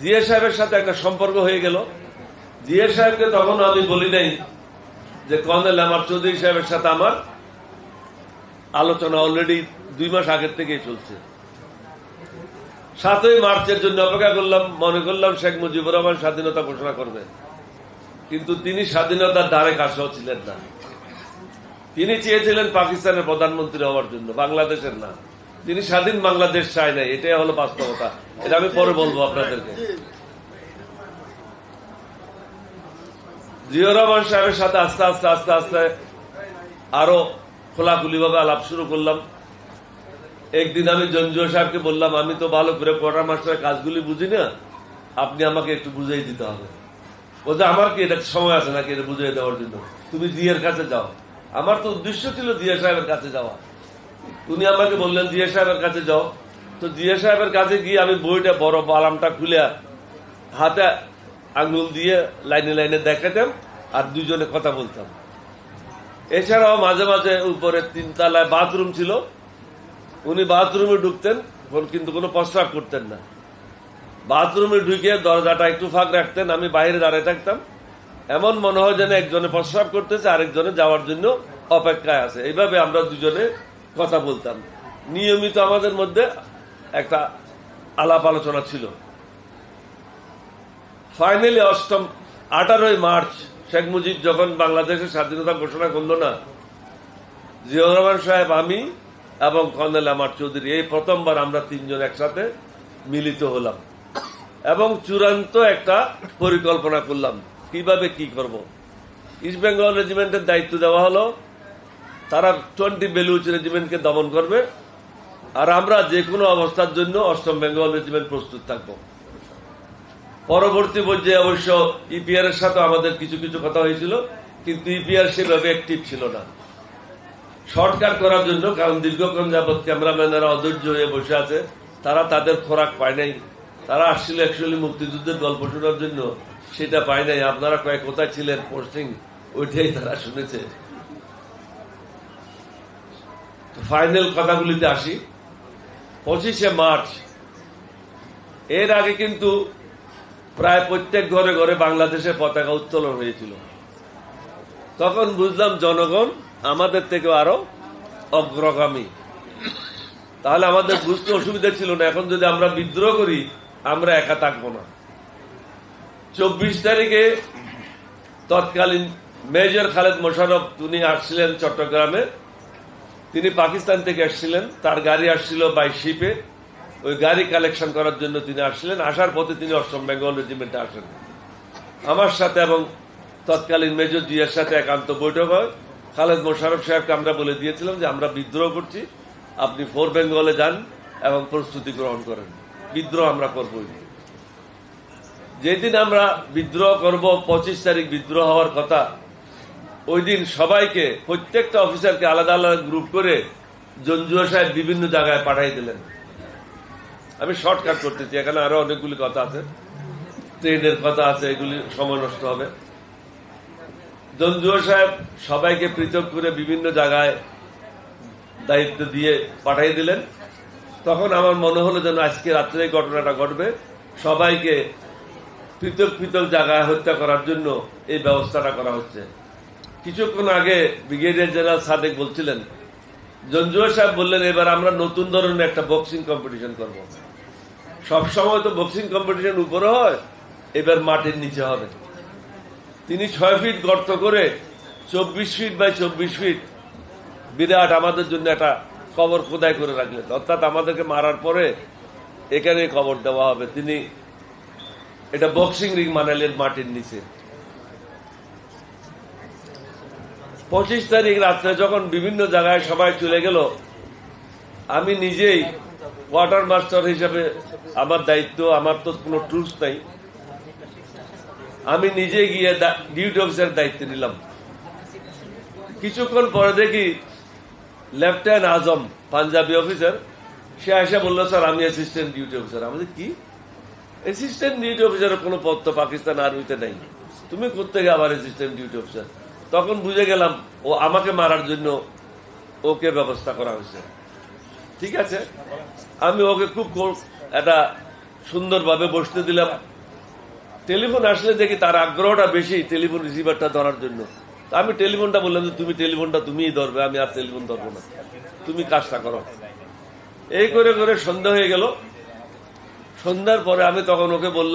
জিয়া সাহেবের সাথে একটা সম্পর্ক হয়ে গেল। জিয়া সাহেবকে তখন আমি বলি নাই যে কর্নেল আমার চৌধুরী সাহেবের সাথে আমার আলোচনা অলরেডি 2 মাস আগের থেকেই চলছে। 7ই মার্চের জন্য অপেক্ষা করলাম, মনে করলাম শেখ মুজিবুর রহমান স্বাধীনতা ঘোষণা করবেন, কিন্তু তিনি স্বাধীনতার ধারে কাছেও ছিলেন না। তিনি চেয়েছিলেন পাকিস্তানের প্রধানমন্ত্রী হওয়ার জন্য, বাংলাদেশের না। তিনি স্বাধীন বাংলাদেশ চায় নাই, এটাই হলো বাস্তবতা। এটা আমি পরে বলবো আপনাদেরকে। জিয়াউর রহমান সাহেবের সাথে আস্তে আস্তে আস্তে আস্তে আরো খোলাখুলি ভাবে আলাপ শুরু করলাম। একদিন আমি জঞ্জুয়া সাহেবকে বললাম, আমি তো ভালো করে কোয়ার্টার মাস্টারের কাজগুলি বুঝি না, আপনি আমাকে একটু বুঝিয়ে দিতে হবে। বলছে আমার কি এটা সময় আছে নাকি এটা বুঝিয়ে দেওয়ার জন্য? তুমি জিয়ার কাছে যাও। আমার তো উদ্দেশ্য ছিল জিয়া সাহেবের কাছে যাওয়া। উনি আমাকে বললেন জিয়া সাহেবের কাছে যাও। তো জিয়া সাহেবের কাছে গিয়ে আমি বইটা বড় আলামটা খুলে হাতে আঙুল দিয়ে লাইনে লাইনে দেখাতাম আর দুজনে কথা বলতাম। এছাড়াও মাঝে মাঝে উপরে 3 তলায় বাথরুম ছিল, উনি বাথরুমে ঢুকতেন কিন্তু কোনো প্রস্রাব করতেন না। বাথরুমে ঢুকে দরজাটা একটু ফাঁক রাখতেন, আমি বাইরে দাঁড়িয়ে থাকতাম। এমন মনে হয় যেন একজনে প্রস্রাব করতেছে, আরেকজনে যাওয়ার জন্য অপেক্ষায় আছে। এইভাবে আমরা দুজনে কথা বলতাম। নিয়মিত আমাদের মধ্যে একটা আলাপ আলোচনা ছিল। ফাইনালি 18ই মার্চ শেখ মুজিব যখন বাংলাদেশের স্বাধীনতা ঘোষণা করলো না, জিয়াউর রহমান সাহেব, আমি এবং কর্নেল আমার চৌধুরী এই প্রথমবার আমরা 3 জন একসাথে মিলিত হলাম এবং চূড়ান্ত একটা পরিকল্পনা করলাম কিভাবে কি করব। ইস্ট বেঙ্গল রেজিমেন্টের দায়িত্ব দেওয়া হলো, তারা 20 বেলুচ রেজিমেন্টকে দমন করবে আর আমরা যে কোনো অবস্থার জন্য 8ম বেঙ্গল রেজিমেন্ট প্রস্তুত থাকব। পরবর্তী পর্যায়ে অবশ্য ইপিআর এর সাথে আমাদের কিছু কিছু কথা হয়েছিল, কিন্তু ইপিআর সেভাবে অ্যাক্টিভ ছিল না। শর্টকাট করার জন্য, কারণ দীর্ঘক্ষণ যাবৎ ক্যামেরাম্যানেরা অধৈর্য হয়ে বসে আছে, তারা তাদের খোরাক পায় নাই। তারা আসছিল অ্যাকচুয়ালি মুক্তিযুদ্ধের গল্প শোনার জন্য, সেটা পায় নাই। আপনারা কয়েক কোথায় ছিলেন পোস্টিং, ওইটাই তারা শুনেছে। ফাইনাল কথাগুলিতে আসি। 25শে মার্চ এর আগে কিন্তু প্রায় প্রত্যেক ঘরে ঘরে বাংলাদেশের পতাকা উত্তোলন হয়েছিল। তখন বুঝলাম জনগণ আমাদের থেকে আরো অগ্রগামী, তাহলে আমাদের বুঝতে অসুবিধা ছিল না। এখন যদি আমরা বিদ্রোহ করি, আমরা একা থাকবো না। 24 তারিখে তৎকালীন মেজর খালেদ মোশাররফ তিনি আসছিলেন চট্টগ্রামে। তিনি পাকিস্তান থেকে আসছিলেন, তার গাড়ি আসছিল বাই শিপে। ওই গাড়ি কালেকশন করার জন্য তিনি আসছিলেন। আসার পথে তিনি 8ম বেঙ্গল রেজিমেন্টে আসেন। আমার সাথে এবং তৎকালীন মেজর জিয়ার সাথে একান্ত বৈঠক হয়। খালেদ মোশাররফ সাহেবকে আমরা বলে দিয়েছিলাম যে আমরা বিদ্রোহ করছি, আপনি 4 বেঙ্গলে যান এবং প্রস্তুতি গ্রহণ করেন, বিদ্রোহ আমরা করবই। যেদিন আমরা বিদ্রোহ করব, 25 তারিখ বিদ্রোহ হওয়ার কথা, ওই দিন সবাইকে, প্রত্যেকটা অফিসারকে আলাদা আলাদা গ্রুপ করে জঞ্জুয়া সাহেব বিভিন্ন জায়গায় পাঠিয়ে দিলেন। আমি শর্টকাট করতেছি, এখানে আরো অনেকগুলি কথা আছে, ট্রেনের কথা আছে, এগুলি সময় নষ্ট হবে। জঞ্জুয়া সাহেব সবাইকে পৃথক করে বিভিন্ন জায়গায় দায়িত্ব দিয়ে পাঠিয়ে দিলেন। তখন আমার মনে হলো যেন আজকে রাত্রে এই ঘটনাটা ঘটবে, সবাইকে পৃথক পৃথক জায়গায় হত্যা করার জন্য এই ব্যবস্থাটা করা হচ্ছে। কিছুক্ষণ আগে ব্রিগেডিয়ার জেনারেল সাদেক বলছিলেন, জঞ্জুয়া সাহেব বললেন এবার আমরা নতুন ধরনের একটা বক্সিং কম্পিটিশন করব। সবসময় তো বক্সিং কম্পিটিশন উপরে হয়, এবার মাটির নিচে হবে। তিনি 6 ফিট গর্ত করে 24 ফিট বাই 24 ফিট বিরাট আমাদের জন্য একটা কবর খোদাই করে রাখলেন। অর্থাৎ আমাদেরকে মারার পরে এখানে কবর দেওয়া হবে। তিনি এটা বক্সিং রিং বানালেন মাটির নিচে। 25 তারিখ রাত্রে যখন বিভিন্ন জায়গায় সবাই চলে গেল, আমি নিজেই কোয়ার্টার মাস্টার হিসেবে আমার দায়িত্ব, আমার তো কোনো ট্রুপস নাই, আমি নিজে গিয়ে ডিউটি অফিসার দায়িত্ব নিলাম। কিছুক্ষণ পরে দেখি লেফটেন্যান্ট আজম, পাঞ্জাবি অফিসার, সে এসে বললো, স্যার আমি অ্যাসিস্ট্যান্ট ডিউটি অফিসার। আমাদের কি অ্যাসিস্ট্যান্ট ডিউটি অফিসারের কোনো পদ তো পাকিস্তান আর্মিতে নাই, তুমি কোত্থেকে আবার অ্যাসিস্ট্যান্ট ডিউটি অফিসার? তখন বুঝে গেলাম ও আমাকে মারার জন্য ওকে ব্যবস্থা করা হয়েছে। ঠিক আছে, আমি ওকে খুব একটা সুন্দরভাবে বসতে দিলাম। টেলিফোন আসলে দেখি তার আগ্রহটা বেশি টেলিফোন রিসিভারটা ধরার জন্য। আমি টেলিফোনটা বললাম যে তুমি টেলিফোনটা তুমিই ধরবে, আমি আর টেলিফোন ধরবো না, তুমি কাজটা করো। এই করে করে সন্ধ্যা হয়ে গেল। সন্ধ্যার পরে আমি তখন ওকে বললাম